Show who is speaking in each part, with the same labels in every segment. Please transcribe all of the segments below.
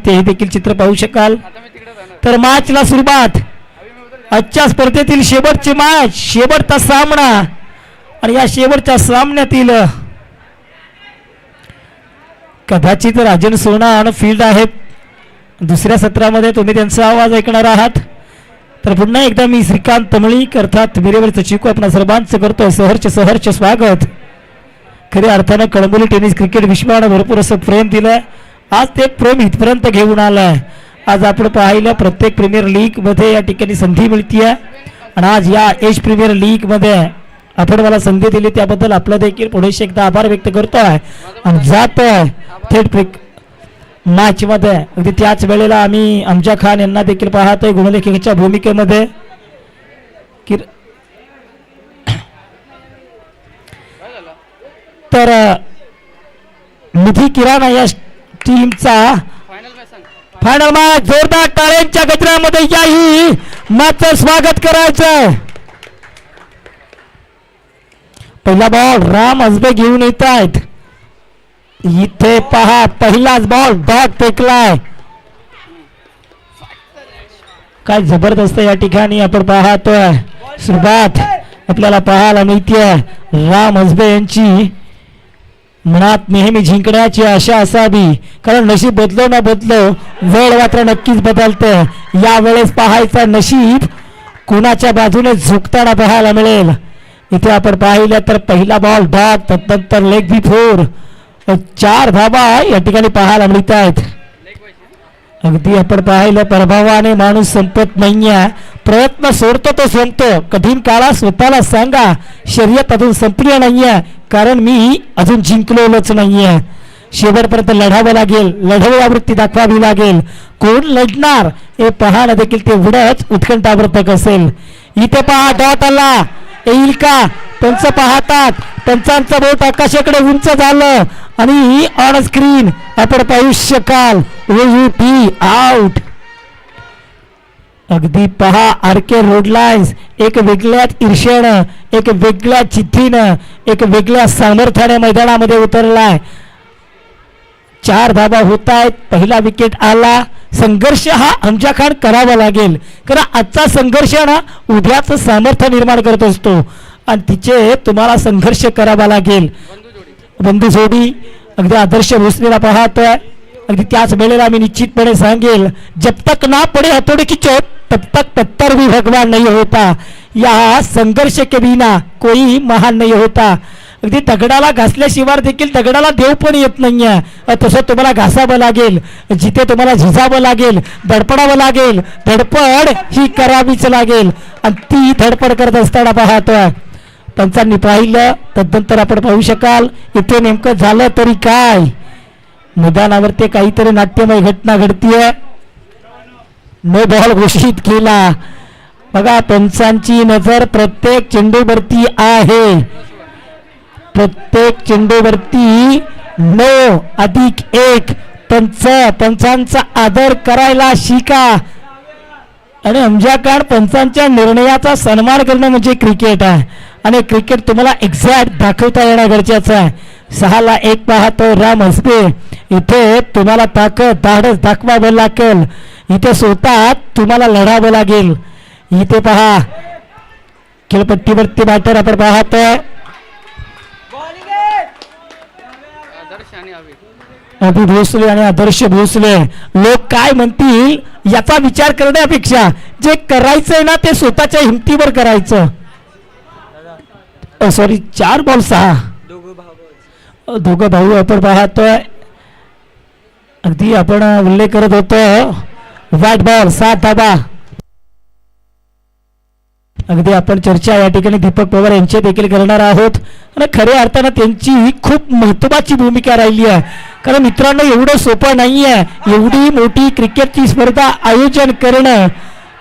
Speaker 1: तेही देखील चित्र पाहू शकाल. तर मॅचला सुरुवात, आजच्या स्पर्धेतील शेवटची मॅच, शेवटचा सामना. आणि या शेवटच्या सामन्यातील कदाचित राजन सोना आणि फील्ड आहेत. दुसऱ्या सत्रामध्ये तुम्ही त्यांचा आवाज ऐकणार आहात. तर पुन्हा एकदा मी श्रीकांत तमळीक अर्थात मिरेवरचं चिकू आपणा सर्वांचं करतो सहर्ष स्वागत. खऱ्या अर्थानं कळंबोली टेनिस क्रिकेट विश्वानं भरपूर असं प्रेम दिलंय. आज ते प्रेम इथपर्यंत घेऊन आलंय. आज आपण पाहिलं प्रत्येक प्रीमियर लीग मध्ये या ठिकाणी संधी मिळतीये. आणि आज या एज प्रीमियर लीग मध्ये आपण मला संधी दिली त्याबद्दल आपला देखील पुढे एकदा आभार व्यक्त करतोय. आणि जातोय थेट मॅच मध्ये. अगदी त्याच वेळेला आम्ही अमजा खान यांना देखील पाहतोय गुणलेखकाच्या भूमिकेमध्ये. तर निधी किराणा या टीमचा फायनल मॅच जोरदार टाळ्यांच्या गजरामध्ये याही मॅचचं स्वागत करायचं. पहिला बॉल राम हसबे घेऊन येत आहेत. इथे पहा पहिलाच बॉल डॉट फेकलाय. काय जबरदस्त या ठिकाणी आपण पाहतोय. सुरुवात आपल्याला पाहायला मिळते. राम हसबे यांची मनात नेहमी जिंकण्याची आशा असावी, कारण नशीब बदलो ना बदलो वेळ मात्र नक्कीच बदलते. यावेळेस पाहायचं नशीब कुणाच्या बाजूने झुकताना पाहायला मिळेल. इथे आपण पाहिलं तर पहिला बॉल डॉट, त्यानंतर लेग बी फोर. 4 धावा या ठिकाणी पाहायला मिळत आहेत. अगदी आपण पाहिलं प्रभावाने माणूस संपत नाहीये. प्रयत्न सोडतो तो संपतो. कठीण काळात स्वतःला सांगा शर्यत अजून संपली नाहीये, कारण मी अजून जिंकलेलोच नाहीये. शेवटपर्यंत लढावं लागेल, लढवया वृत्ती दाखवावी लागेल. कोण लढणार हे पाहणं देखील तेवढंच उत्कंठावर्धक असेल. इथे पहा डॉट आला, येईल का त्यांचं पाहतात. पंचांचं बोट आकाशाकडे उंच झालं आणि ऑन स्क्रीन आपण पाहू शकाल आउट. अगदी पहा आरके रोड लाईन्स एक वेगळ्याच ईर्ष्यानं, एक वेगळ्या चिठ्ठीनं, एक वेगळ्या सामर्थ्याने मैदानामध्ये उतरलाय. 4 धावा होत आहेत. पहिला विकेट आला. संघर्ष हा अमजा खान करावा लागेल, कारण आजचा संघर्ष ना उद्याच सामर्थ्य निर्माण करत असतो आणि तिचे तुम्हाला संघर्ष करावा लागेल. बंधू जोडी अगदी आदर्श भोसलेला पाहतोय. अगदी त्याच वेळेला मी निश्चितपणे सांगेल, जब तक ना पडे हथौड़े की चोट तब तक पत्थर भी भगवान नहीं होता. या संघर्ष के बिना कोई महान नहीं होता. अगदी दगडाला घासल्याशिवाय देखील दगडाला देव पण येत नाहीये. तसं तुम्हाला घासावं लागेल, जिथे तुम्हाला झिजावं लागेल, धडपडावं लागेल. धडपड ही करावीच लागेल आणि ती धडपड करत असताना पाहतोय. पंचांनी पाहिलं तदनंतर आपण पाहू शकाल इथे नेमकं झालं तरी काय. मैदानावरती काहीतरी नाट्यमय घटना घडतीये. नो बॉल घोषित केला. बघा पंचांची नजर प्रत्येक चेंडूवरती आहे. प्रत्येक चेंडूवरती 9+1 पंचांचा आदर करायला शिका. आणि अमजा खान पंचांच्या निर्णयाचा सन्मान करणं म्हणजे क्रिकेट आहे. आणि क्रिकेट तुम्हाला एक्झॅक्ट दाखवता येणं गरजेचं आहे. 6-1 पाहतो राम हसबे. इथे तुम्हाला ताकद धाडस दाखवावं लागेल. इथे स्वतः तुम्हाला लढावं लागेल. इथे पहा खेळपट्टीवरती बॅटर आपण पाहतोय. अभि भोसले आणि आदर्श भोसले. लोक काय म्हणतील याचा विचार करण्यापेक्षा जे करायचंय ना ते स्वतःच्या हिमतीवर करायचं. सॉरी 4 बॉल 6 दोघं भाऊ आपण पाहतोय. अगदी आपण उल्लेख करत होतो व्हाईट बॉल 7 धावा. अगदी आपण चर्चा या ठिकाणी दीपक पवार यांची देखील करणार आहोत. आणि खऱ्या अर्थानं त्यांची खूप महत्त्वाची भूमिका राहिली आहे. कारण मित्रांनो एवढं सोपं नाहीये एवढी मोठी क्रिकेटची स्पर्धा आयोजन करणं.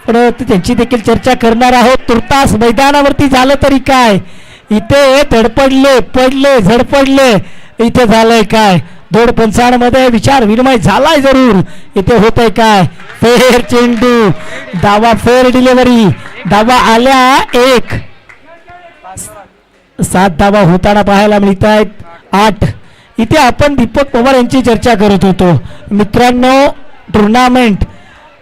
Speaker 1: पण त्यांची देखील चर्चा करणार आहोत. तुर्तास मैदानावरती झालं तरी काय. इथे धडपडले पडले झडपडले. इथे झालंय काय. 2 पंचांमध्ये विचार विनिमय झालाय जरूर. इथे होतंय काय. फेर चेंडू धावा, फेर डिलिव्हरी, धावा आल्या 1. 7 धावा होताना पाहायला मिळत आहेत. 8. इथे आपण दीपक पवार यांची चर्चा करत होतो. मित्रांनो टुर्नामेंट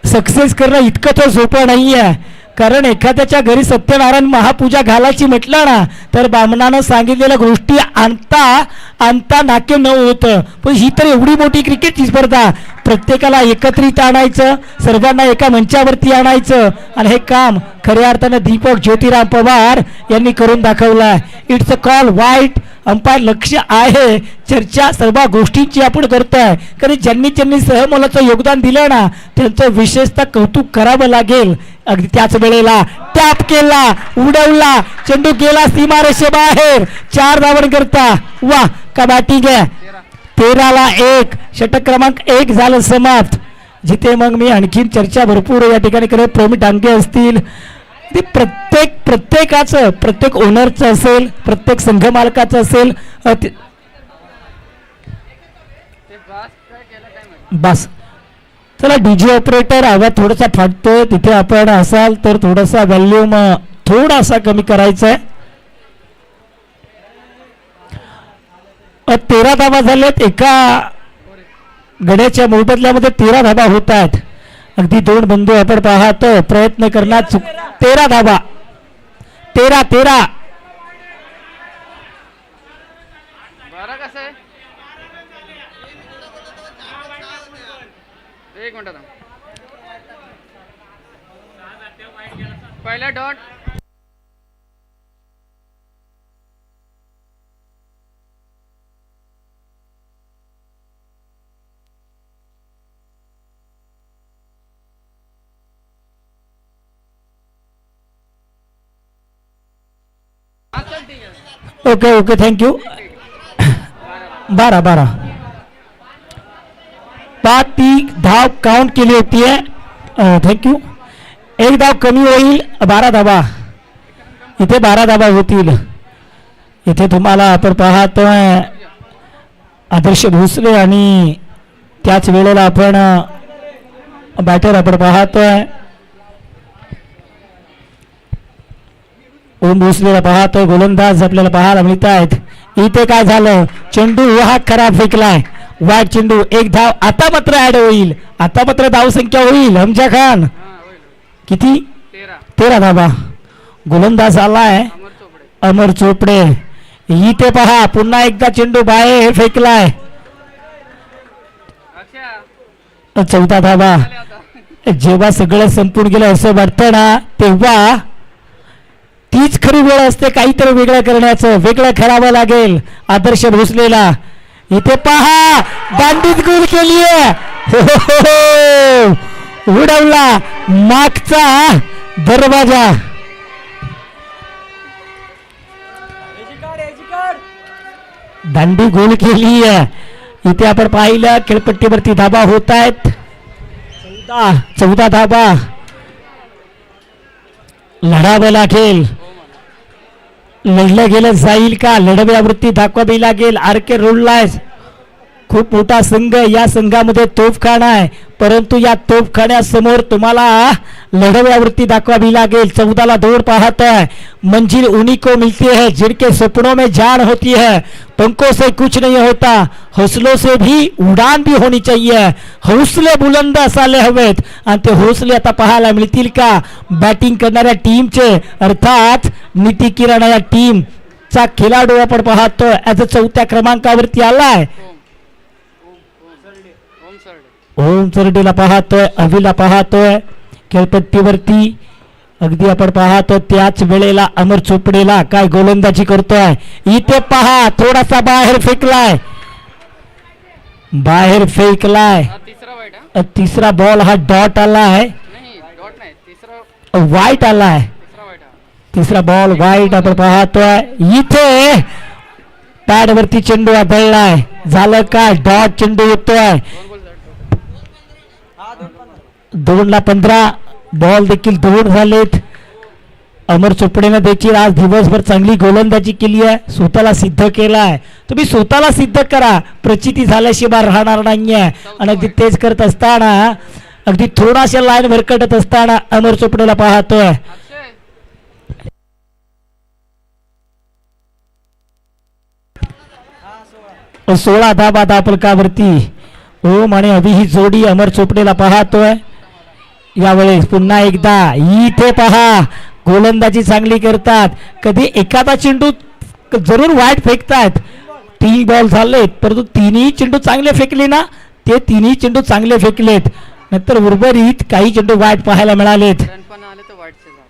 Speaker 1: सक्सेस करणं इतकं तर सोपं नाही आहे. कारण एखाद्याच्या घरी सत्यनारायण महापूजा घालायची म्हटलं ना तर बामणानं सांगितलेल्या गोष्टी आणता नाके न होतं. पण ही तर एवढी मोठी क्रिकेटची स्पर्धा, प्रत्येकाला एकत्रित आणायचं, सर्वांना एका मंचावरती आणायचं आणि हे काम खऱ्या अर्थानं दीपक ज्योतिराम पवार यांनी करून दाखवलं आहे. इट्स अ कॉल वाईट. अंपायर लक्ष आहे, चर्चा सर्व गोष्टींची आपण करतोय. कारण ज्यांनी सहमोलाचं योगदान दिलं ना त्यांचं विशेषतः कौतुक करावं लागेल. अगदी त्याच वेळेला टॅप केला, उडवला, चेंडू गेला सीमारेषेबाहेर. 4 धावन करता. वा का बॅटिंग आहे. 13-1 षटक क्रमांक 1 झालं समाप्त. जिथे मग मी आणखीन चर्चा भरपूर या ठिकाणी करत. प्रेमी डांगे असतील, ते प्रत्येकाचं, प्रत्येक ओनरचं असेल, प्रत्येक संघ मालकाचं असेल. बस चला डीजे ऑपरेटर आवाज थोडासा फाटतोय, तिथे आपण असाल तर थोडासा व्हॉल्यूम थोडासा कमी करायचा आहे. 13 धावा झाल्यात. एका गड्याच्या मोबदल्यामध्ये 13 धावा होत आहेत. अगदी 2 बंधू आपण पाहतो प्रयत्न करणार. 13 धावा. 13
Speaker 2: एक मिनिट पहिला डॉट.
Speaker 1: Okay thank you. 12 ती धाव काउंट केली होती आहे. थँक्यू. 1 धाव कमी होईल. 12 धावा. इथे 12 धावा होतील. इथे तुम्हाला आपण पाहतोय आदर्श भोसले आणि त्याच वेळेला आपण बॅटर आपण पाहतोय ओम भोसलेला पाहतोय. गोलंदाज आपल्याला पाहायला मिळत आहेत. इथे काय झालं, चेंडू हा खराब फेकलाय. वाईट चेंडू. 1 धाव आता मात्र ऍड होईल. आता मात्र धाव संख्या होईल. हमजा खान किती 13 धावा. गोलंदाज आलाय अमर चोपडे. इथे पहा पुन्हा एकदा चेंडू बाहेर फेकलाय. 14 धावा. जेव्हा सगळं संपून गेलं असं वाटतं ना तेव्हा तीच खरी वेळ असते काहीतरी वेगळं करण्याचं. वेगळं करावं लागेल आदर्श भोसलेला. इथे पहा दांडीत गोल केली आहे. उडवला मागचा दरवाजा. दांडी गोल केली आहे. इथे आपण पाहिलं खेळपट्टीवरती धाबा होत आहेत. 14 धाबा. लढावं लागेल. लढलं गेलं जाईल का, लढव्यावरती दाखवावी लागेल. आरके रोडलाय खूप मोठा संघ. या संघामध्ये तोफखाना आहे, परंतु या तोफखान्यासमोर तुम्हाला लढव्यावरती दाखवावी लागेल. 14ला दौड़ पाहतोय. मंजिल उन्हीं को मिलती है जिनके सपनों में जान होती है. पंखों से कुछ नहीं होता, हौसलों से भी उडान भी होनी चाहिए. हौसले बुलंद असायला हवेत आणि ते हौसले आता पाहायला मिळतील का बॅटिंग करणाऱ्या टीमचे, अर्थात नीती किराणा या टीमचा खेळाडू आपण पाहतोय. ॲज अ 4थ्या क्रमांकावरती आलाय. ओम सरडेला पाहतोय, अभिला पाहतोय खेळपट्टीवरती. अगदी आपण पाहतो त्याच वेळेला अमर चोपडेला काय गोलंदाजी करतोय. इथे पहा थोडासा बाहेर फेकलाय. तिसरा बॉल हा डॉट आलाय. वाईट आलाय. तिसरा बॉल वाईट आपण पाहतोय. इथे पॅड वरती चेंडू आदळलाय. झालं काय, डॉट चेंडू येतोय. 2ला 15 बॉल देखील 2 झालेत. अमर चोपडेने देखील आज दिवसभर चांगली गोलंदाजी केली आहे. स्वतःला सिद्ध केलाय. तुम्ही स्वतःला सिद्ध करा, प्रचिती झाल्याशिवाय राहणार नाहीये. आणि अगदी तेच करत असताना अगदी थोडाशा लाईन भरकटत असताना अमर चोपडेला पाहतोय. 16 धाबा फलकावरती ओम आणि अभि ही जोडी अमर चोपडेला पाहतोय. यावेळेस पुन्हा एकदा इथे पहा गोलंदाजी चांगली करतात. कधी एखादा चेंडू जरूर वाईट फेकतात. 3 बॉल झालेत परंतु तिन्ही चेंडू चांगले फेकले ना, ते तिन्ही चेंडू चांगले फेकलेत. नंतर उर्वरित काही चेंडू वाईट पाहायला मिळालेत.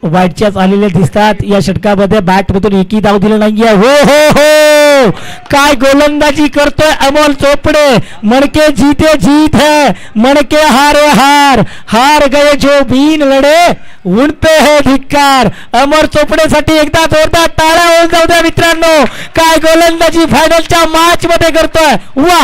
Speaker 1: वाईटच्याच आलेले दिसतात. या षटकामध्ये बॅट मधून एकही धाव दिलं नाहीये. हो हो हो, काय गोलंदाजी करतोय अमोल चोपडे. मणके जीते जीत है, मणके हारे हार, हार गए जो बीन लढे उनपे है धिक्कार. अमोल चोपडेसाठी एकदा जोरदार टाळ्या होऊन जाऊ द्या मित्रांनो. काय गोलंदाजी फायनलच्या मॅच मध्ये करतोय. वा,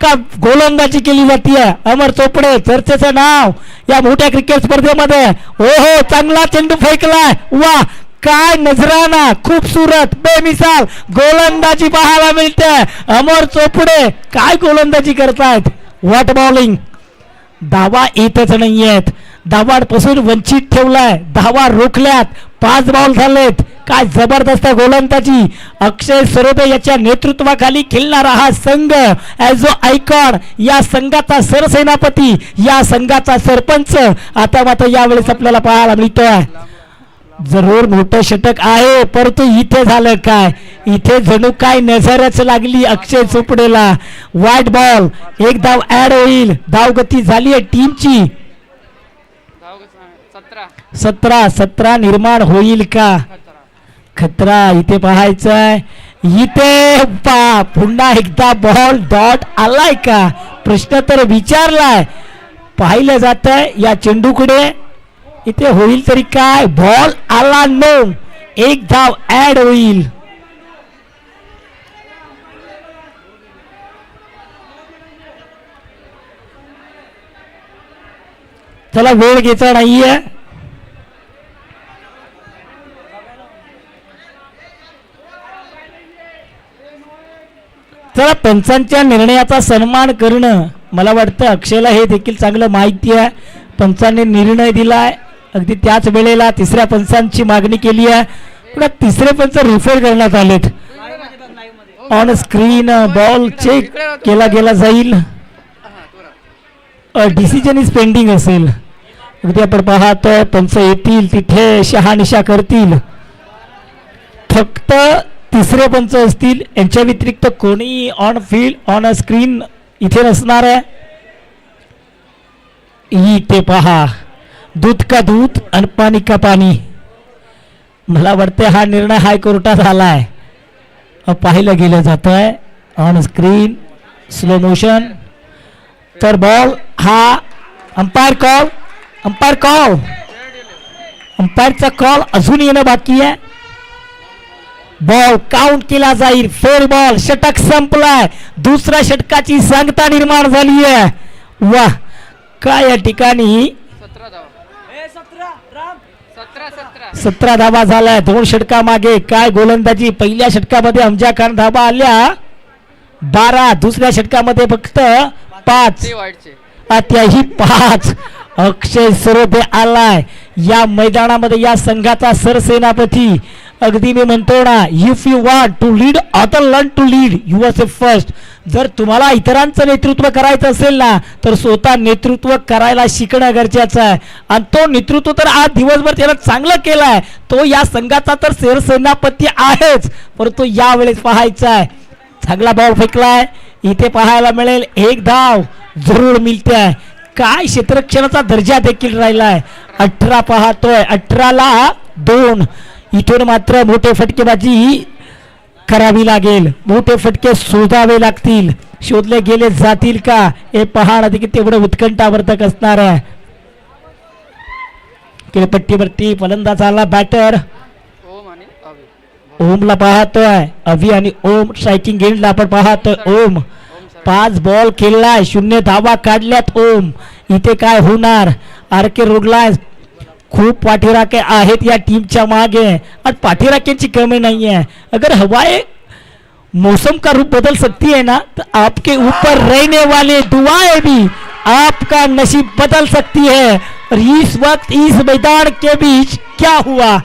Speaker 1: का गोलंदाजी केली जाते. अमर चोपडे चर्चेचं नाव या मोठ्या क्रिकेट स्पर्धेमध्ये. हो हो, चांगला चेंडू फेकलाय. वा, काय नजराना, खूबसूरत बेमिसाल गोलंदाजी पाहायला मिळते. अमर चोपडे काय गोलंदाजी करतायत. What bowling. धावा येतच नाहीयेत. धावांपासून वंचित ठेवलाय. धावा रोखल्यात. 5 बॉल झालेत. काय जबरदस्त गोलंदाजी. अक्षय सरोदे याच्या नेतृत्वाखाली खेळणारा हा संघ ॲज अ आयकॉन, या संघाचा सरसेनापती, या संघाचा सरपंच आता मात्र यावेळेस आपल्याला पाहायला मिळतोय. जरूर मोठं षटक आहे परंतु इथे झालं काय, इथे जणू काय नजरच लागली अक्षय चोपडेला. वाईट बॉल, एक धाव ऍड होईल. धावगती झाली आहे टीमची 17 निर्माण होईल का. खतरा इथे पाहायचंय. इथे पुन्हा एकदा बॉल डॉट आलाय का, प्रश्न तर विचारलाय. पाहिलं जात आहे या चेंडूकडे. इथे होईल तरी काय, बॉल आला नो, एक धाव ऍड होईल. चला, वेळ घ्यायचा नाहीये. चला, पंचांच्या निर्णयाचा सन्मान करणं, मला वाटतं अक्षयला हे देखील चांगलं माहिती आहे. पंचांनी निर्णय दिलाय, अगदी त्याच वेळेला तिसऱ्या पंचांची मागणी केली आहे. पण तिसरे पंच रिफर करण्यात आलेत. ऑन स्क्रीन बॉल चेक केला गेला जाईल. डिसिजन इज पेंडिंग असेल. अगदी आपण पाहतोय पंच येतील तिथे शहानिशा करतील. फक्त तिसरे पंच असतील, यांच्या व्यतिरिक्त कोणी ऑन फील्ड ऑन स्क्रीन इथे नसणार आहे. इथे पहा, दूध का दूध आणि पाणी का पाणी. मला वाटते हा निर्णय हायकोर्टात आलाय. पाहिलं गेलं जात आहे ऑन स्क्रीन स्लो मोशन. तर बॉल हा अंपायर कॉल, अंपायर कॉल, अंपायरचा कॉल अजून येणं बाकी आहे. बॉल काउंट केला जाईल. फेर बॉल, षटक संपलाय. दुसऱ्या षटकाची सांगता निर्माण झाली आहे. वाह, काय या ठिकाणी 17 धावा झाल्या 2 षटका मागे. काय गोलंदाजी. पहिल्या षटकामध्ये अमजा खान धावा आल्या 12, दुसऱ्या षटकामध्ये फक्त 5, त्याही 5. अक्षय सरोदे आलाय या मैदानामध्ये, या संघाचा सरसेनापती. अगदी मी म्हणतो ना, if you want to lead other learn to lead yourself first. जर तुम्हाला इतरांचं नेतृत्व करायचं असेल ना, तर स्वतः नेतृत्व करायला शिकणं गरजेचं आहे. आणि तो नेतृत्व तर आज दिवसभर त्याला चांगलं केलाय. तो या संघाचा तर सरसेनापती आहेच, परंतु यावेळेस पाहायचा आहे. चांगला बॉल फेकलाय. इथे पाहायला मिळेल एक धाव जरूर मिळते. काय क्षेत्ररक्षणाचा दर्जा देखील राहिलाय. 18 पाहतोय, 18ला 2. इथून मात्र मोठे फटकेबाजी करावी लागेल. मोठे फटके शोधावे लागतील. शोधले गेले जातील का हे पाहणं देखील तेवढं उत्कंठावर्धक असणार आहे. खेळपट्टीवरती फलंदाज आला बॅटर. ओमला पाहतोय, अभि आणि ओम स्ट्रायकिंग एंडला आपण पाहतोय. ओम 5 बॉल खेळलाय, 0 धावा काढल्यात. ओम इथे काय होणार. आर.के. रोडला खूप पाठीराखे आहेत या टीमच्या मागे और पाठीराख्यांची कमी नहीं है. अगर हवाएं मौसम का रूप बदल सकती है ना, तो आपके ऊपर रहने वाले दुआएं भी आपका नसीब बदल सकती है. और इस वक्त इस मैदान के बीच क्या हुआ,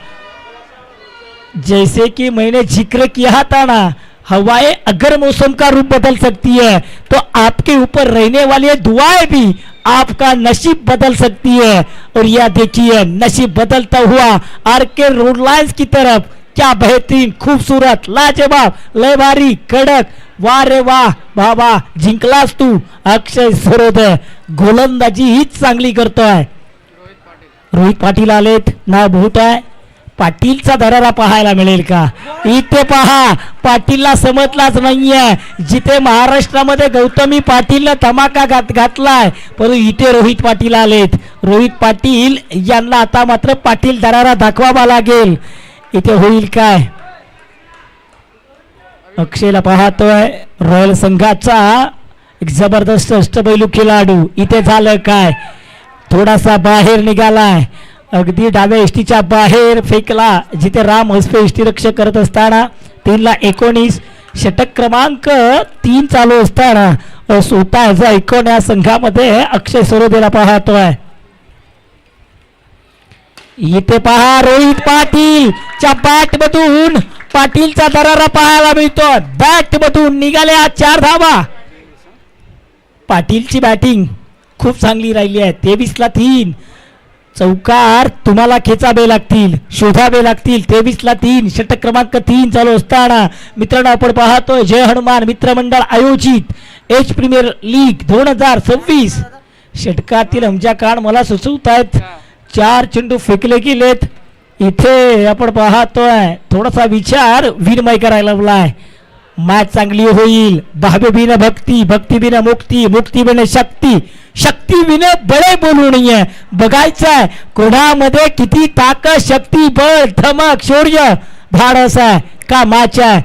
Speaker 1: जैसे कि मैंने जिक्र किया था ना, हवाएं अगर मौसम का रूप बदल सकती है तो आपके ऊपर रहने वाली दुआएं भी आपका नसीब बदल सकती है। और यह देखिए नसीब बदलता हुआ आरके रोड लाइन्स की तरफ, क्या बेहतरीन, खूबसूरत, लाजवाब, लयभारी, कडक, वाह रे वाह, बाबा जिंकलास तू अक्षय सरोदे। गोलंदाजी हीच चांगली करतोय। रोहित पाटील आलेत, नाव बहुत आहे। पाटीलचा दरारा पाहायला मिळेल का? इथे पहा, पाटीलला समजलाच नाहीये। जिथे महाराष्ट्रामध्ये गौतमी पाटीलने धमाका घातलाय, परंतु इथे रोहित पाटील आलेत। रोहित पाटील यांना आता मात्र पाटील दरारा दाखवावा लागेल। इथे होईल काय? अक्षयला पाहतोय रॉयल संघाचा एक जबरदस्त अष्टपैलू खेळाडू। इथे झालं काय? थोडासा बाहेर निघालाय, अगदी डाव्या एसटीच्या बाहेर फेकला, जिथे राम हसपे एष्टीरक्षक करत असताना 3/19 षटक क्रमांक 3 चालू असताना स्वतः ऐकून या संघामध्ये अक्षय सरोदेला पाहतोय। इथे पहा रोहित पाटील च्या बॅट मधून पाटीलचा दरारा पाहायला मिळतो। बॅट मधून निघाल्या 4 धावा। पाटीलची बॅटिंग खूप चांगली राहिली आहे। 23/3 चौकार तुम्हाला खेचावे लागतील, शोधावे लागतील। 23/3 षटक क्रमांक 3 चालू असताना मित्रांनो आपण पाहतोय जय हनुमान मित्रमंडळ आयोजित एच प्रीमियर लीग 2026 षटकातील आमच्या काळ मला सुचवत आहेत 4 चेंडू फेकले गेलेत। इथे आपण पाहतोय थोडासा विचार विनिमय करायला लावलाय। मॅच चांगली होईल। भावे बिना भक्ती, भक्ती बिना मुक्ती, मुक्ती बिना शक्ती, शक्ती बिना बळे बोलू नये। बघायचंय कोणामध्ये किती ताकद, शक्ती, बळ, धमक, शौर्य, धाडस आहे का मॅच आहे।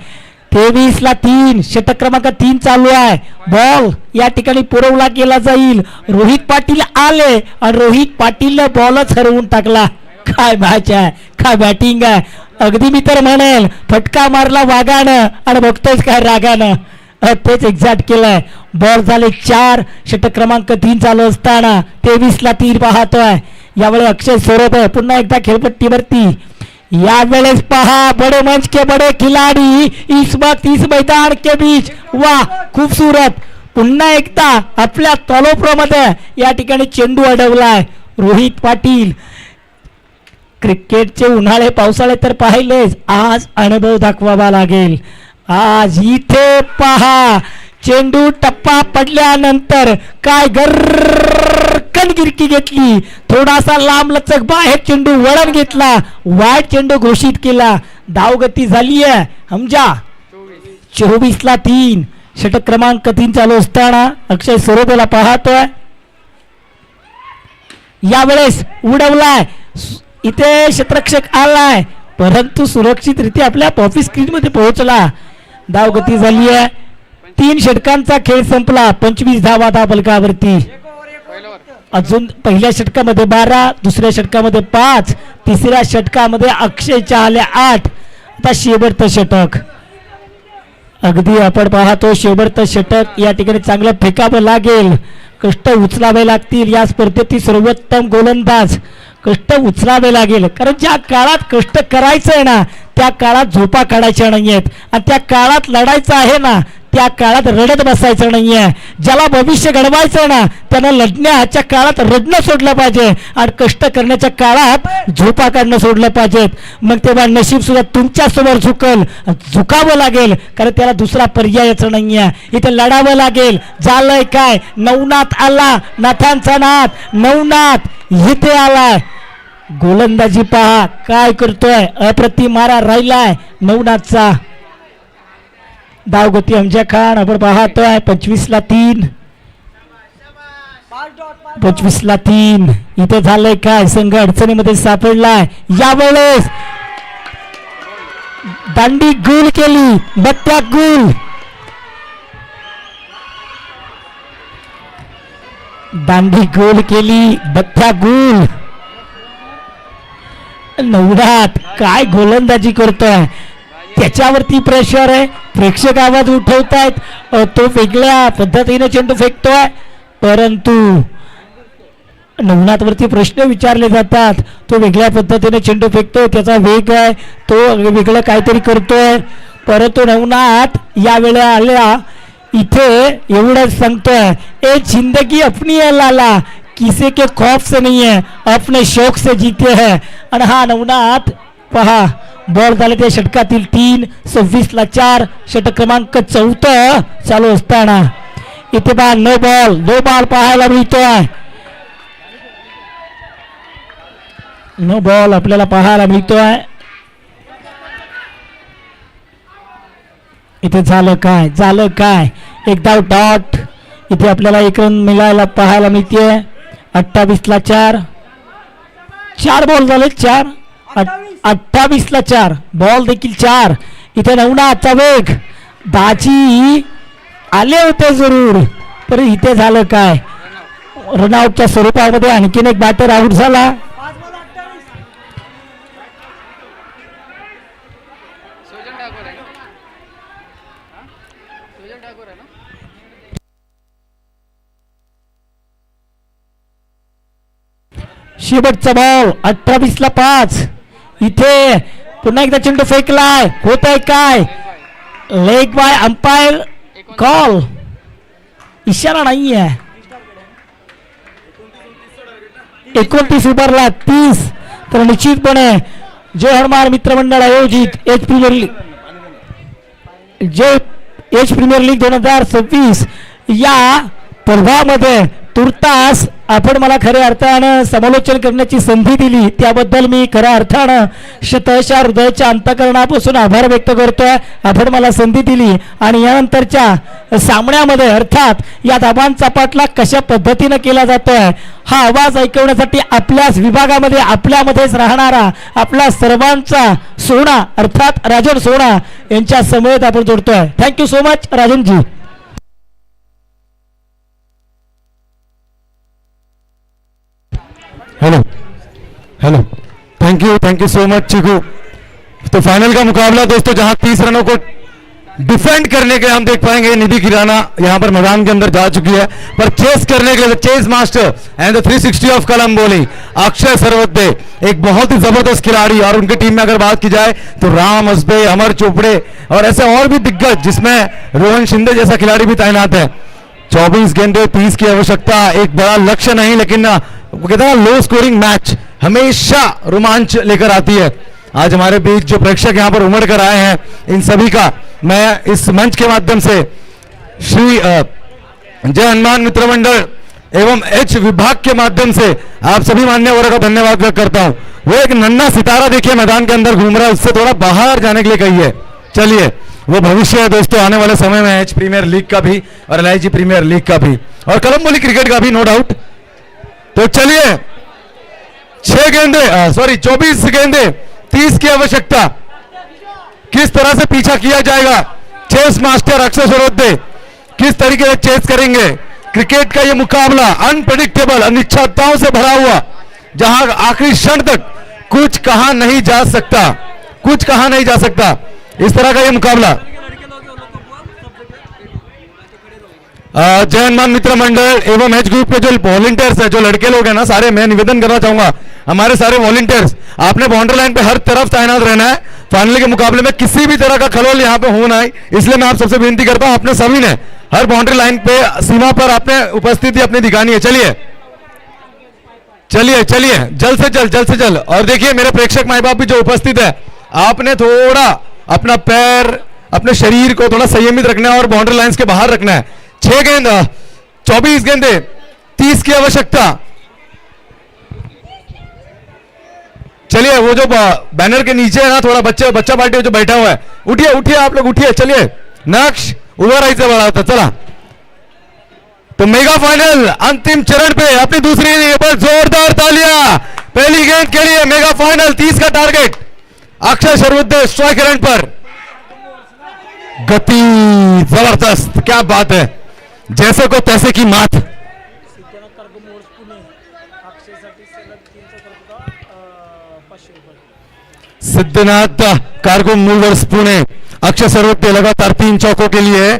Speaker 1: 23/3 षटक क्रमांक 3 चालू आहे। बॉल या ठिकाणी पुरवला केला जाईल। रोहित पाटील आले आणि रोहित पाटीलने बॉलच हरवून टाकला। काय मॅच आहे, काय बॅटिंग आहे। अगदी मी तर म्हणेल फटका मारला वाघानं आणि बघतोयच काय रागानं, तेच एक्झॅक्ट केलंय। बॉल झाले 4 षटक क्रमांक 3 चालू असताना 23/3 पाहतोय। यावेळी अक्षय सरोदे पुन्हा एकदा खेळपट्टीवरती। यावेळेस पहा बड़े मंच के बड़े खिलाड़ी इस वक्त इस मैदान के बीच, वाह खूबसूरत। पुन्हा एकदा आपल्या तलोप्रमध्ये या ठिकाणी चेंडू अडवलाय रोहित पाटील। क्रिकेटचे उन्हाळे पावसाळे तर पाहिलेच, आज अनुभव दाखवावा लागेल। आज इथे पहा चेंडू टप्पा पडल्यानंतर काय गरकन गिरकी घेतली, थोडासा लांब लचक बाहेर चेंडू वळण घेतला, वाईट चेंडू घोषित केला। धावगती झाली आहे हमजा 24/3 षटक क्रमांक 3 चालू असताना अक्षय सरोदेला पाहतोय। यावेळेस उडवलाय, इथे क्षेत्ररक्षक आलाय परंतु सुरक्षितरित्या आपल्या ऑफिस स्क्रीन मध्ये पोहोचला। धावगती झाली आहे। 3 षटकांचा खेळ संपला। 25 धावा धावफलकावरती। अजून पहिल्या षटकामध्ये 12, दुसऱ्या षटकामध्ये 5, तिसऱ्या षटकामध्ये अक्षयच्या आल्या 8। आता शेवटचं षटक, अगदी आपण पाहतो शेवटचं षटक या ठिकाणी चांगलं फेकावं लागेल, कष्ट उचलावे लागतील। या स्पर्धेतील सर्वोत्तम गोलंदाज कष्ट उचलावे लागेल, कारण ज्या काळात कष्ट करायचं आहे ना त्या काळात झोपा काढायच्या नाहीयेत आणि त्या काळात लढायचं आहे ना त्या काळात रडत बसायचं नाहीये। ज्याला भविष्य घडवायचं ना त्यानं लढण्याच्या काळात रडणं सोडलं पाहिजे आणि कष्ट करण्याच्या काळात झोपा काढणं सोडलं पाहिजेत। मग तेव्हा नशीब सुद्धा तुमच्या समोर झुकावं लागेल, कारण त्याला दुसरा पर्यायच नाहीये। इथे लढावं लागेल। झालंय काय, नवनाथ आला, नाथांचा नाथ नवनाथ इथे आलाय। गोलंदाजी पहा काय करतोय, अप्रतिम मारा राहिलाय नवनाथचा। धावगती अमजा खान आपण पाहतोय 25/3 25/3 इथे झालंय काय, संघ अडचणीमध्ये सापडलाय। यावेळेस दांडी गुल केली, बत्त्या गुल, दांडी गोल केली, बत्त्या गुल। नवनाथ काय गोलंदाजी करतोय, त्याच्यावरती प्रेशर आहे, प्रेक्षक आवाज उठवतायत, तो वेगळ्या पद्धतीने चेंडू फेकतोय परंतु नवनाथवरती प्रश्न विचारले जातात। तो वेगळ्या पद्धतीने चेंडू फेकतोय, त्याचा वेग आहे, तो वेगळं काहीतरी करतोय परंतु नवनाथ यावेळेला आल्या इथे एवढंच सांगतोय, ए जिंदगी अपनी है लाला, किसी के खौफ से नहीं है, अपने शौक से जीते है. आणि हा नवनाथ पहा बॉल झाले ते षटकातील 3, 26ला 4, षटक क्रमांक 4 चालू असताना इथे पहा नो बॉल पाहायला मिळतोय. नो बॉल आपल्याला पाहायला मिळतोय. इथे झालं काय एक धाव डॉट. इथे आपल्याला एक रन मिळायला पाहायला मिळते. 28ला 4 बॉल झाले 28ला 4 बॉल देखील 4. इथे नवनाथचा वेग, दाजी आले होते जरूर, पण इथे झालं काय, रनआउटच्या स्वरूपामध्ये आणखीन एक बॅटर आउट झाला. शेवटचा बॉल 28ला 5. इथे पुन्हा एकदा चेंडू फेकलाय, होत आहे काय, लेग बाय अंपायर कॉल, इशारा नाही आहे. 29 ओव्हरला 30. तर निश्चितपणे जय हनुमान मित्रमंडळ आयोजित एच प्रीमियर लीग 2026 या स्पर्धामध्ये तुर्तास आपण मला खऱ्या अर्थानं समालोचन करण्याची संधी दिली, त्याबद्दल मी खऱ्या अर्थानं शतशः हृदयाच्या अंतःकरणापासून आभार व्यक्त करतोय. आपण मला संधी दिली आणि यानंतरच्या सामन्यामध्ये अर्थात या धाबांचा पाठलाग कशा पद्धतीनं केला जातोय हा आवाज ऐकवण्यासाठी आपल्याच विभागामध्ये आपल्यामध्येच राहणारा आपला सर्वांचा सोना अर्थात राजन सोना यांच्या समवेत आपण जोडतोय. थँक्यू सो मच राजनजी.
Speaker 2: Hello thank you so much Chiku. तो फाइनल का मुकाबला दोस्तों जहां 30 रनों को डिफेंड करने के हम देख पाएंगे निधि किराना यहां पर मैदान के अंदर जा चुकी है, पर चेस करने के लिए chess master and the 360 of कलम बोली अक्षय सरवते एक बहुत ही जबरदस्त खिलाड़ी. और उनकी टीम में अगर बात की जाए तो राम हसबे, अमर चोपड़े और ऐसे और भी दिग्गज जिसमें रोहन शिंदे जैसा खिलाड़ी भी तैनात है. 24 गेंदे 30 की आवश्यकता, एक बड़ा लक्ष्य नहीं, लेकिन वो कहते हैं लो स्कोरिंग मैच हमेशा रोमांच लेकर आती है. आज हमारे बीच जो प्रेक्षक यहाँ पर उमड़ कर आए हैं इन सभी का मैं इस मंच के माध्यम से श्री जय हनुमान मित्र मंडल एवं एच विभाग के माध्यम से आप सभी मान्यवरों का धन्यवाद व्यक्त करता हूँ. वो एक नन्हा सितारा देखिए मैदान के अंदर घूम रहा है, उससे थोड़ा बाहर जाने के लिए कहिए. चलिए वो भविष्य है दोस्तों आने वाले समय में एच प्रीमियर लीग का भी और LIG प्रीमियर लीग का भी और कलम्बोली क्रिकेट का भी नो डाउट. तो चलिए 24 गेंदे 30 की आवश्यकता, किस तरह से पीछा किया जाएगा. चेस मास्टर अक्षय सरवते किस तरीके से चेस करेंगे. क्रिकेट का ये मुकाबला अनप्रेडिक्टेबल अनिश्चितताओं से भरा हुआ, जहां आखिरी क्षण तक कुछ कहा नहीं जा सकता, इस तरह का ये मुकाबला. जय हनुमान मित्र मंडल एवं एच ग्रुप के जो वॉलंटियर्स है, जो लड़के लोग हैं ना सारे, मैं निवेदन करना चाहूंगा हमारे सारे वॉलंटियर्स आपने बाउंड्री लाइन पे हर तरफ तैनात रहना है. फाइनल के मुकाबले में किसी भी तरह का खलल यहाँ पे होना है, इसलिए मैं आप सबसे विनती करता हूं आपने सभी ने हर बाउंड्री लाइन पे सीमा पर आपने उपस्थिति अपनी दिखानी है. चलिए जल्द से जल्द. और देखिए मेरे प्रेक्षक माई बाप भी जो उपस्थित है, आपने थोड़ा अपना पैर अपने शरीर को थोड़ा संयमित रखना है और बाउंड्री लाइंस के बाहर रखना है. 24 गेंदे 30 की आवश्यकता. चलिए वो जो बैनर के नीचे है ना थोड़ा बच्चा पार्टी जो बैठा हुआ है, उठिए आप लोग उठिए. चलिए नक्श उभा राहायचं बड़ा होता. चला तो मेगा फाइनल अंतिम चरण पे अपनी दूसरी इनिंग पर जोरदार तालियां. पहली गेंद के लिए मेगा फाइनल 30 का टारगेट. अक्षय सरवते स्ट्राइक रन पर. गति जबरदस्त, क्या बात है, जैसे को तैसे की मात. सिद्धनाथ कार्गो मूवर्स पुणे अक्षय सरवते लगातार 3 चौकों के लिए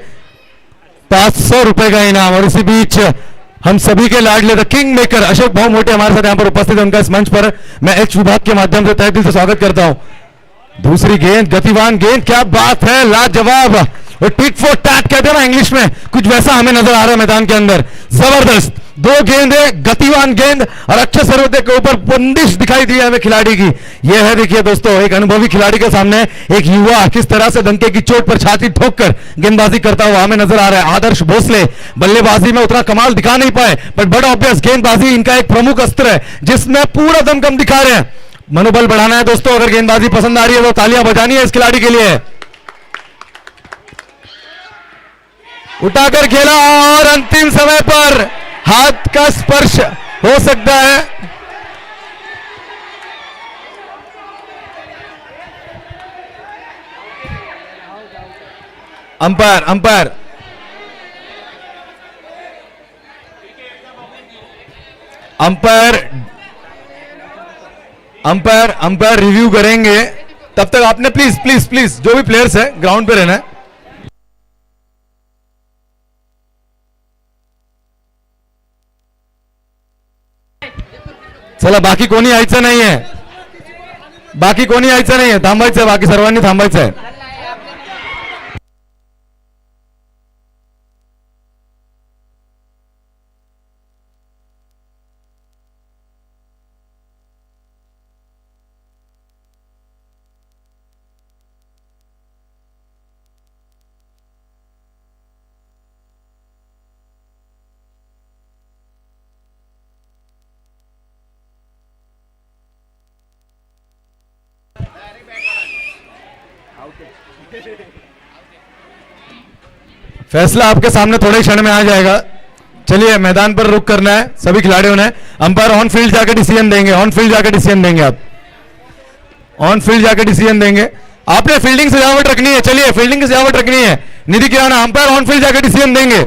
Speaker 2: 500 रुपए का इनाम. और इसी बीच हम सभी के लाडले द किंग मेकर अशोक भाव मोटे हमारे साथ यहाँ पर उपस्थित है. उनका इस मंच पर मैं एच विभाग के माध्यम से तहे दिल से स्वागत करता हूं. दूसरी गेंद, गतिवान गेंद, क्या बात है, लाजवाब। और टिट फॉर टैट कहते हैं ना इंग्लिश में, कुछ वैसा हमें नजर आ रहा है मैदान के अंदर। जबरदस्त दो गेंदें, गतिवान गेंद और अच्छे सर्वोदय के ऊपर बंदिश दिखाई दी है हमें खिलाड़ी की। यह है देखिए दोस्तों, एक अनुभवी खिलाड़ी के सामने एक युवा किस तरह से डंके की चोट पर छाती ठोककर गेंदबाजी करता हुआ हमें नजर आ रहा है। आदर्श भोसले बल्लेबाजी में उतना कमाल दिखा नहीं पाए, बट बड़ा ऑब्वियस गेंदबाजी इनका एक प्रमुख अस्त्र है जिसमें पूरा दमखम दिखा रहे हैं। मनोबल बढ़ाना है दोस्तों, अगर गेंदबाजी पसंद आ रही है तो तालियां बजानी है इस खिलाड़ी के लिए। उठाकर खेला और अंतिम समय पर हाथ का स्पर्श हो सकता है। Umpire umpire umpire umpire umpire review करेंगे। तब तक आपने प्लीज प्लीज प्लीज जो भी प्लेयर्स है ग्राउंड पे रहना है। चला, बाकी कोणी यायचं नाहीये, बाकी कोणी यायचं नाहीये, थांबायचं, बाकी सर्वांनी थांबायचं आहे। फैसला आपके सामने थोड़े क्षण में आ जाएगा। चलिए, मैदान पर रुक करना है सभी खिलाड़ियों ने। अंपायर ऑन फील्ड जाकर डिसीजन देंगे, ऑन फील्ड जाकर डिसीजन देंगे, आप ऑन फील्ड जाकर डिसीजन देंगे। आपने फील्डिंग सजावट रखनी है, चलिए फील्डिंग की सजावट रखनी है। निधि किराना अंपायर ऑन फील्ड जाकर डिसीजन देंगे,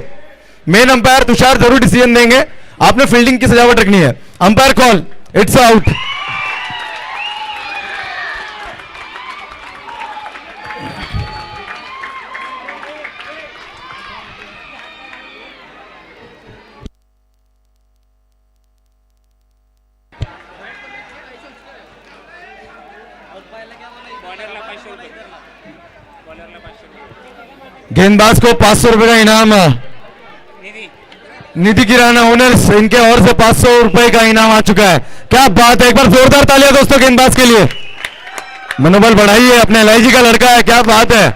Speaker 2: मेन अंपायर तुषार जरूर डिसीजन देंगे। आपने फील्डिंग की सजावट रखनी है। Umpire call, it's out. गेंदबाज को 500 रुपए का इनाम, निधि किराना ओनर्स, इनके और से 500 रुपए का इनाम आ चुका है। क्या बात है, एक बार जोरदार तालियां दोस्तों गेंदबाज के लिए। मनोबल बढ़ाइए, अपने एलआईजी का लड़का है, क्या बात है,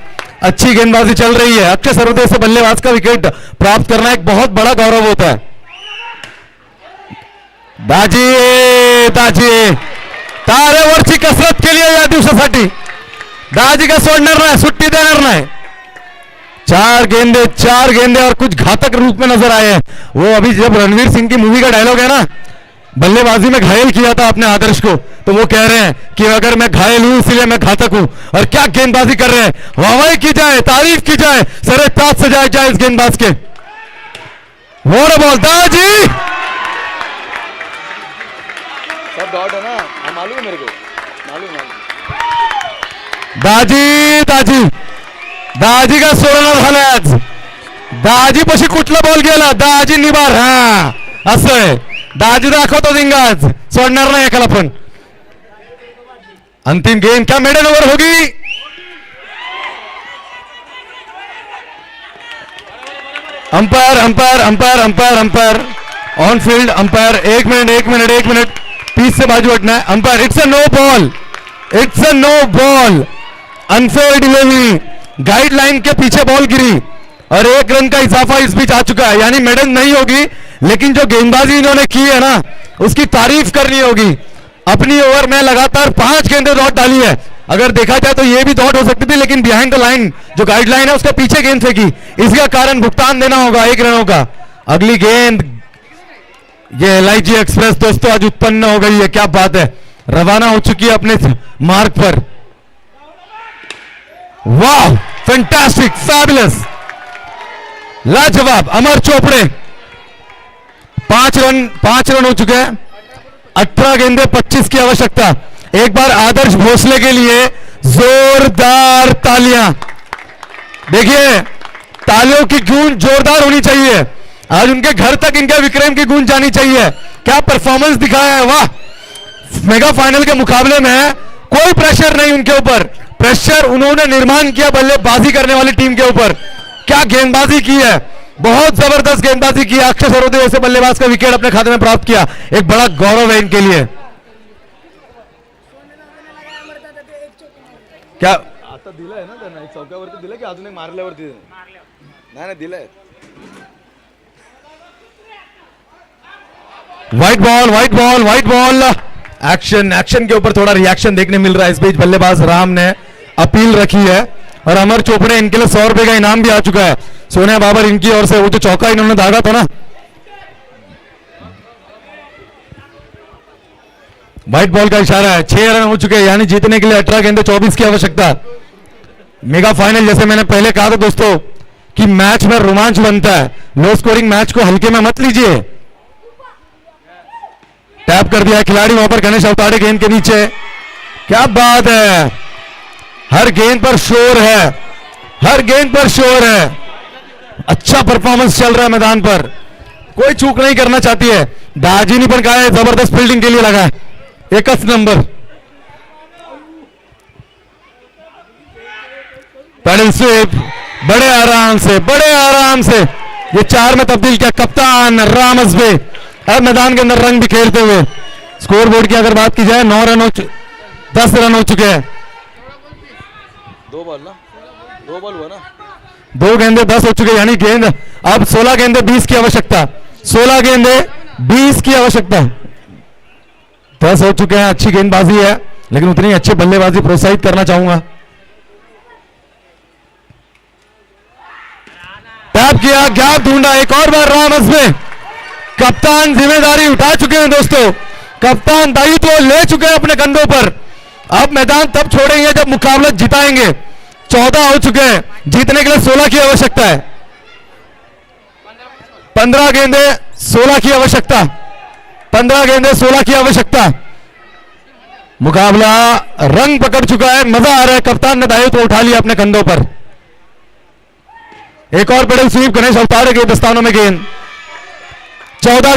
Speaker 2: अच्छी गेंदबाजी चल रही है। अक्षय सर्वोदय से बल्लेबाज का विकेट प्राप्त करना एक बहुत बड़ा गौरव होता है। दाजी दाजी तारेवरची कसरत केली आहे या दिवसासाठी। दाजी का सोडणार नाही, सुट्टी देणार नाही। चार गेंदे और कुछ घातक रूप में नजर आए हैं। वो अभी जब रणवीर सिंह की मूवी का डायलॉग है ना, बल्लेबाजी में घायल किया था अपने आदर्श को, तो वो कह रहे हैं कि अगर मैं घायल हूं इसलिए मैं घातक हूं। और क्या गेंदबाजी कर रहे हैं, वाहवाही की जाए, तारीफ की जाए, सरे ताज सजाए जाए इस गेंदबाज के। वो बॉल दाजी,
Speaker 3: सब डॉट है ना, मालूम है मेरे को, मालूम है।
Speaker 2: दाजी दाजी दाजी का सोडणं झालं आज। दाजी पशी कुठला बॉल गेला, दाजी निबार, हा असं आहे, दाजी दाखवतो दिंगाज, सोडणार नाही एकाला पण। अंतिम गेंद क्या मेडन ओवर होगी, umpire umpire umpire umpire umpire on field umpire, एक मिनट पीस से बाजू हटना है। Umpire, it's a no ball, it's a no ball, unfair delivery, guideline के पीछे बॉल गिरी और 1 रन का इजाफा इस बीच आ चुका है, यानी मेडन नहीं होगी, लेकिन जो गेंदबाजी इन्होंने की है ना उसकी तारीफ करनी होगी। अपनी ओवर में लगातार 5 गेंदें डॉट डाली है। अगर देखा जाए तो ये भी डॉट हो सकती थी, लेकिन बिहाइंड द लाइन जो गाइडलाइन है उसके पीछे गेंद फेंकी, इसका कारण भुगतान देना होगा 1 रनों का। अगली गेंद, ये एलआईजी एक्सप्रेस दोस्तों आज उत्पन्न हो गई है, क्या बात है, रवाना हो चुकी है अपने मार्ग पर। वाह, फैंटास्टिक, फैबुलस, लाजवाब। अमर चोपड़े 5 रन हो चुके हैं, 18 गेंदे 25 की आवश्यकता। एक बार आदर्श भोसले के लिए जोरदार तालियां। देखिए तालियों की गूंज जोरदार होनी चाहिए, आज उनके घर तक इनके विक्रम की गूंज जानी चाहिए। क्या परफॉर्मेंस दिखाया है, वाह। मेगा फाइनल के मुकाबले में कोई प्रेशर नहीं उनके ऊपर, प्रेशर उन्होंने निर्माण किया बल्लेबाजी करने वाली टीम के ऊपर। क्या गेंदबाजी की है, बहुत जबरदस्त गेंदबाजी की है। अक्षय सरोदे जैसे बल्लेबाज का विकेट अपने खाते में प्राप्त किया, एक बड़ा गौरव है इनके लिए। क्या
Speaker 3: आता दिलंय ना त्यांना, एक चौक्यावरती दिलं की अजून एक मारल्यावरती नाही दिलंय.
Speaker 2: White ball, white ball, white ball. Action, action के ऊपर थोड़ा रिएक्शन देखने मिल रहा है। इस बीच बल्लेबाज राम ने अपील रखी है और अमर चोपड़े इनके लिए 100 रुपए का इनाम भी आ चुका है। सोनिया बाबर इनकी ओर से, वो जो चौका इन्होंने दागा था ना। व्हाइट बॉल का इशारा है। 6 रन हो चुके हैं, यानी जीतने के लिए 18 गेंदे 24 की आवश्यकता। मेगा फाइनल, जैसे मैंने पहले कहा था दोस्तों कि मैच में रोमांच बनता है, लो स्कोरिंग मैच को हल्के में मत लीजिए। टैप कर दिया खिलाड़ी वहां पर, गणेश अवताड़े गेंद के नीचे। क्या बात है, हर गेंद पर शोर है, हर गेंद पर शोर है। अच्छा परफॉर्मेंस चल रहा है मैदान पर, कोई चूक नहीं करना चाहती है। दार्जिनी पर कहा है, जबरदस्त फील्डिंग के लिए लगा है, 1 नंबर। पैडल स्वीप, बड़े आराम से, बड़े आराम से ये 4 में तब्दील किया कप्तान राम हसबे। अब मैदान के अंदर रंग बिखेरते हुए। स्कोर बोर्ड की अगर बात की जाए, 9 रन 10 रन हो चुके हैं।
Speaker 3: 2 बॉल ना, 2 बॉल हुआ ना,
Speaker 2: 2 गेंदे 10 हो चुके, यानी गेंद अब 16 गेंदे 20 की आवश्यकता। 16 गेंदे 20 की आवश्यकता। 10 हो चुके हैं। अच्छी गेंदबाजी है, लेकिन उतनी अच्छी बल्लेबाजी प्रोत्साहित करना चाहूंगा। टैप किया, गैप ढूंढा, एक और बार राम हसबे। कप्तान जिम्मेदारी उठा चुके हैं दोस्तों, कप्तान दायित्व ले चुके हैं अपने कंधों पर। अब मैदान तब छोड़ेंगे जब मुकाबला जिताएंगे। 14 हो चुके हैं, जीतने के लिए 16 की आवश्यकता है। 15 गेंदे 16 की आवश्यकता, 15 गेंदे 16 की आवश्यकता। मुकाबला रंग पकड़ चुका है, मजा आ रहा है। कप्तान ने दायित्व उठा लिया अपने कंधों पर। एक और पेडल स्वीप, गणेश अवताड़े के दस्तानों में गेंद। 14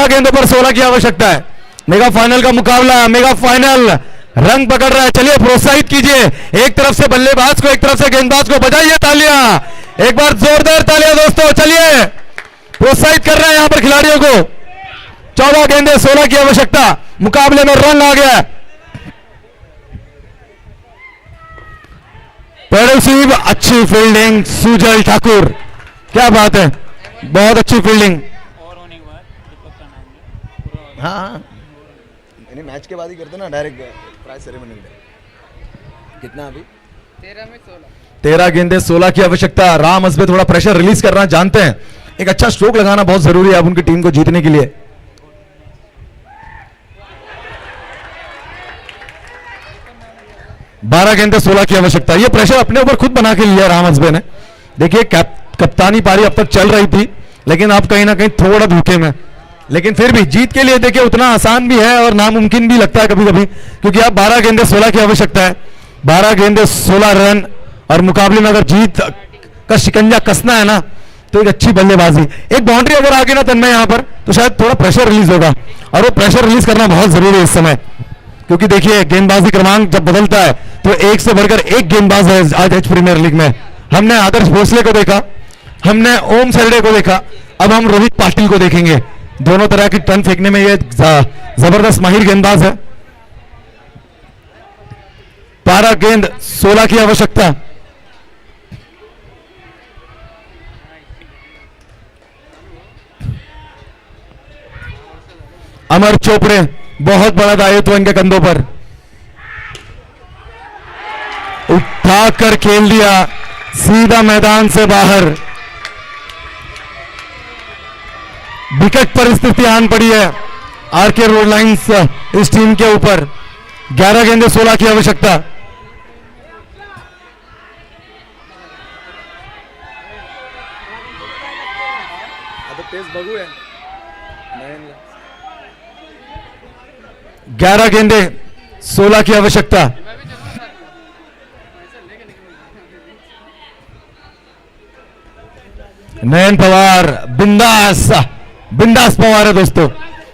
Speaker 2: गेंदों पर 16 की आवश्यकता है। मेगा फाइनल का मुकाबला, मेगा फाइनल रंग पकड़ रहा है। चलिए प्रोत्साहित कीजिए, एक तरफ से बल्लेबाज को, एक तरफ से गेंदबाज को बजाइए तालियां, एक बार जोरदार तालियां दोस्तों। चलिए प्रोत्साहित कर रहे हैं यहां पर खिलाड़ियों को। 14 गेंदे 16 की आवश्यकता, मुकाबले में रन आ गया। पेडल स्वीप, अच्छी फील्डिंग सुजल ठाकुर, क्या बात है, बहुत अच्छी फील्डिंग।
Speaker 3: हाँ हाँ नहीं, मैच के बाद ही करते ना डायरेक्ट प्राइज सेरेमनी में। कितना अभी?
Speaker 2: 13 गेंदे 16 की आवश्यकता। राम हसबे थोड़ा प्रेशर रिलीज करना जानते हैं, एक अच्छा स्ट्रोक लगाना बहुत जरूरी है अब उनकी टीम को जीतने के लिए। बारह गेंदे 16 की आवश्यकता। ये प्रेशर अपने ऊपर खुद बना के लिया राम हसबे ने। देखिए कप्तानी पारी अब तक चल रही थी, लेकिन अब कहीं ना कहीं थोड़ा धोखे में, लेकिन फिर भी जीत के लिए देखिए उतना आसान भी है और नामुमकिन भी लगता है कभी कभी, क्योंकि अब 12 गेंदे 16 की आवश्यकता है। 12 गेंदे 16 रन, और मुकाबले में अगर जीत का शिकंजा कसना है ना, तो एक अच्छी बल्लेबाजी, एक बाउंड्री अगर आ गई ना तन्मय यहां पर, तो शायद थोड़ा प्रेशर रिलीज होगा, और वो प्रेशर रिलीज करना बहुत जरूरी है इस समय। क्योंकि देखिए गेंदबाजी क्रमांक जब बदलता है तो एक से बढ़कर एक गेंदबाज है आज एच प्रीमियर लीग में। हमने आदर्श भोसले को देखा, हमने ओम सरडे को देखा, अब हम रोहित पाटिल को देखेंगे। दोनों तरह की टर्न फेंकने में ये जबरदस्त माहिर गेंदबाज है। 12 गेंद 16 की आवश्यकता। अमर चोपड़े, बहुत बड़ा दायित्व इनके कंधों पर, उठाकर खेल दिया सीधा मैदान से बाहर। विकेट परिस्थिति आन पड़ी है आरके रोड लाइंस इस टीम के ऊपर। 11 गेंदे 16 की आवश्यकता।
Speaker 3: आता तेच बघूया
Speaker 2: 11 गेंदे 16 की आवश्यकता। नयन पवार बिंदास बिंदास पवार है दोस्तों,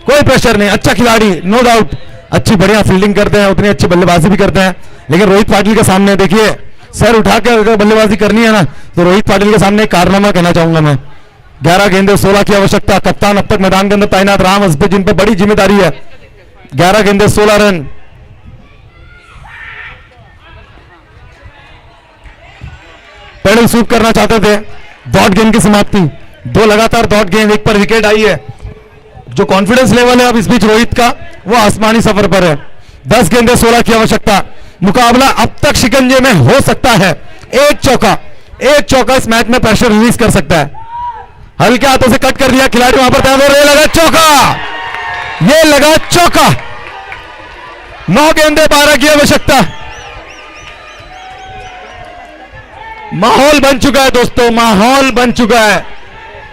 Speaker 2: कोई प्रेशर नहीं, अच्छा खिलाड़ी नो डाउट, अच्छी बढ़िया फील्डिंग करते हैं, उतनी अच्छी बल्लेबाजी भी करते हैं। लेकिन रोहित पाटिल के सामने देखिए सर उठा के अगर बल्लेबाजी करनी है ना तो रोहित पाटिल के सामने एक कारनामा कहना चाहूंगा मैं। 11 गेंदे 16 की आवश्यकता। कप्तान अब तक मैदान के अंदर तैनात राम हसबे जिन पर बड़ी जिम्मेदारी है। 11 गेंदे 16 रन। पेडल स्वीप करना चाहते थे। डॉट गेंद की समाप्ति। 2 लगातार डॉट गेंद, एक पर विकेट आई है। जो कॉन्फिडेंस लेवल है अब इस बीच रोहित का वो आसमानी सफर पर है। 10 गेंदे 16 की आवश्यकता। मुकाबला अब तक शिकंजे में हो सकता है। एक चौका इस मैच में प्रेशर रिलीज कर सकता है। हल्के हाथों से कट कर दिया खिलाड़ी वहां पर तैयार हो रहे। लगा चौका, ये लगा चौका। 9 गेंदे 12 की आवश्यकता। माहौल बन चुका है दोस्तों, माहौल बन चुका है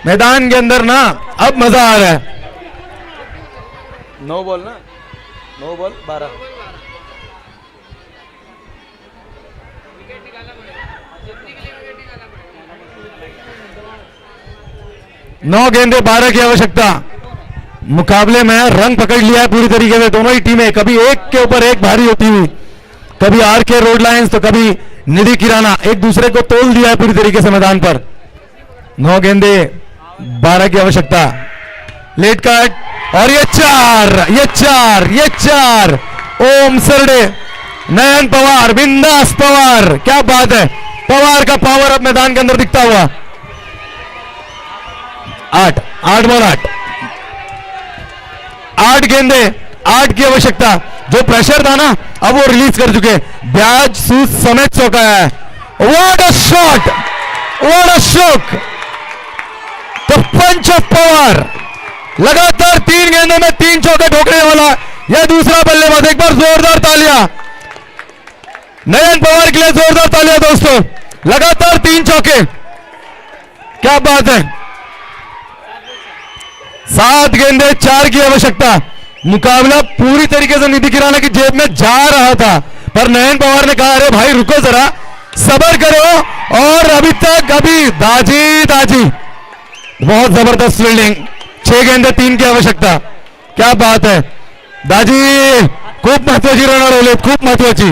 Speaker 2: मैदान के अंदर ना। अब मजा आ रहा है।
Speaker 3: 9 बॉल ना, 9 बॉल 12।
Speaker 2: 9 गेंदे 12 की आवश्यकता। मुकाबले में रंग पकड़ लिया है पूरी तरीके से दोनों ही टीमें। कभी एक के ऊपर एक भारी होती हुई, कभी आर के रोड लाइंस तो कभी निधि किराना एक दूसरे को तोल दिया है पूरी तरीके से मैदान पर। 9 गेंदे 12 की आवश्यकता। लेट कट और ये 4 ओम सरडे, नयन पवार, बिंदास पवार, क्या बात है। पवार का पावर अब मैदान के अंदर दिखता हुआ। 8 बॉल 8 गेंदे 8 की आवश्यकता। जो प्रेशर था ना अब वो रिलीज कर चुके। ब्याज सूज समेत चौका है। What a shot, what a shot. The पंच ऑफ पवार। लगातार 3 गेंदों में 3 चौके ठोकने वाला यह दूसरा बल्लेबाज। एक बार जोरदार तालियां नयन पवार के लिए, जोरदार तालियां दोस्तों। लगातार 3 चौके, क्या बात है। 7 गेंदे 4 की आवश्यकता। मुकाबला पूरी तरीके से निधि किराना की जेब में जा रहा था पर नयन पवार ने कहा अरे भाई रुको जरा, सब्र करो। और अभी दाजी बहुत जबरदस्त फील्डिंग। 6 गेंदे 3 की आवश्यकता, क्या बात है दाजी। खूप महत्वाची रन रोवलेत, खूप महत्वाची।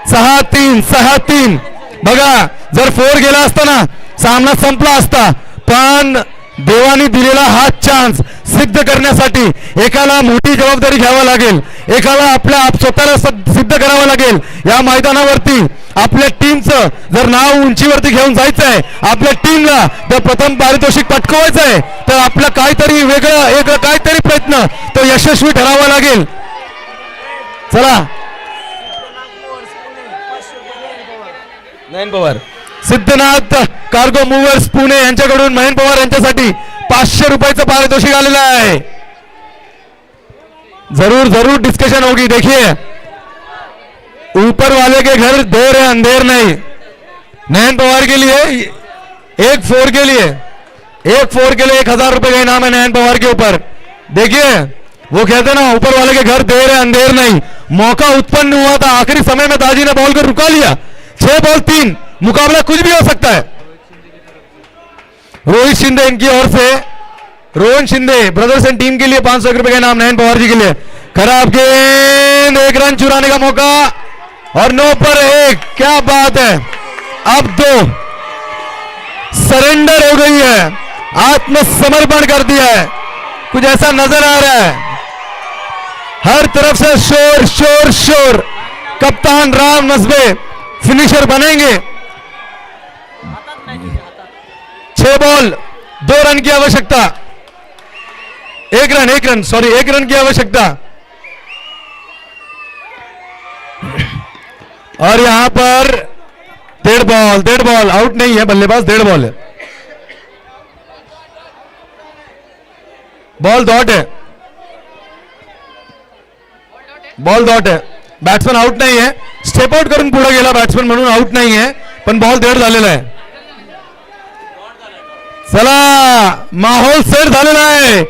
Speaker 2: 6-3 बघा, जर 4 गेला असता ना सामना संपला असता। पण देवानी दिलेला हा चान्स सिद्ध करण्यासाठी एकाला मोठी जबाबदारी घ्यावी लागेल, एकाला आपल्या स्वतःला सिद्ध करावं लागेल। या मैदानावरती आपल्या टीमचं जर नाव उंचीवरती घेऊन जायचं आहे, आपल्या टीमला जर प्रथम पारितोषिक पटकवायचं आहे तर आपलं काहीतरी वेगळं काहीतरी प्रयत्न तो यशस्वी ठरावा लागेल। चला
Speaker 3: नयन पवार,
Speaker 2: सिद्धनाथ कार्गो मूव्हर्स पुणे यांच्याकडून महेन पवार यांच्यासाठी 500 रुपयाचं पारितोषिक आलेलं आहे। जरूर डिस्कशन होगी। देखिए ऊपर वाले के घर देर है अंधेर नहीं। नयन पवार के लिए एक फोर के लिए 1000 रुपए का इनाम है नयन पवार के ऊपर। देखिए वो कहते ना ऊपर वाले के घर देर है अंधेर नहीं। मौका उत्पन्न हुआ था, आखिरी समय में दाजी ने बॉल को रुका लिया। 6 बॉल 3, मुकाबला कुछ भी हो सकता है। रोहित शिंदे इनकी ओर से, Rohan Shinde brothers and team के लिए 500 रुपए का नाम नयन पवार जी के लिए। खराब गेंद, 1 रन चुराने का मौका और 9 पर 1, क्या बात है। अब 2 सरेंडर हो गई है, आत्मसमर्पण कर दिया है, कुछ ऐसा नजर आ रहा है। हर तरफ से शोर शोर शोर। कप्तान राम नस्बे फिनिशर बनेंगे। 6 बॉल 2 रन की आवश्यकता। 1 रन की आवश्यकता। और यहां पर 1.5 बॉल आउट नहीं है, बल्लेबाज 1.5 बॉल है। बॉल डॉट है, बॅट्समन आउट नाही आहे। स्टेप आउट करून पुढे गेला बॅट्समन म्हणून आउट नाही आहे, पण बॉल 1.5 झालेला आहे। चला माहोल सेट झालेला आहे।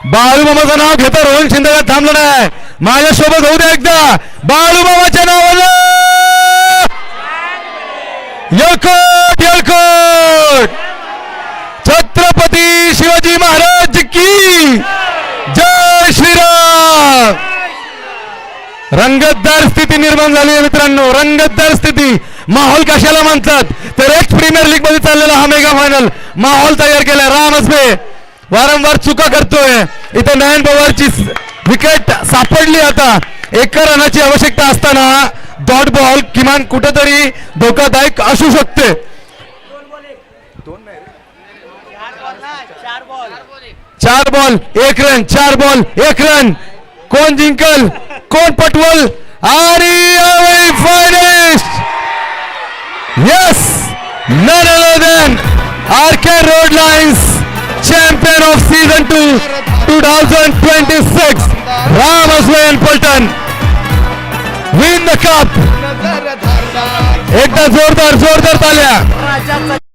Speaker 2: बाळूमामाचं नाव घेता रोहन शिंदे थांबलं नाही। माझ्यासोबत होऊ द्या एकदा, बाळूमामाच्या नावाला यळकोट। छत्रपती शिवाजी महाराज की जय श्रीराम। रंगतदार स्थिती निर्माण झाली आहे मित्रांनो. रंगतदार स्थिती. माहोल कशाला म्हणतात तर एक्स प्रीमियर लीग मध्ये चाललेला हा मेगा फायनल माहोल तयार केलाय. राम असबे वारंवार चुका करतोय. इथे नयन पवारची विकेट सापडली. आता एका रनाची आवश्यकता असताना डॉट बॉल किमान कुठेतरी धोकादायक असू शकते. 4 बॉल 1 रन. 4 ball 1 run. कोण जिंकल कोण पटवल आणि finalist. Yes none other than RK road lines champion of season 2 2026 Ram Asbe and Paltan win the cup. एकदा जोरदार ताल्या.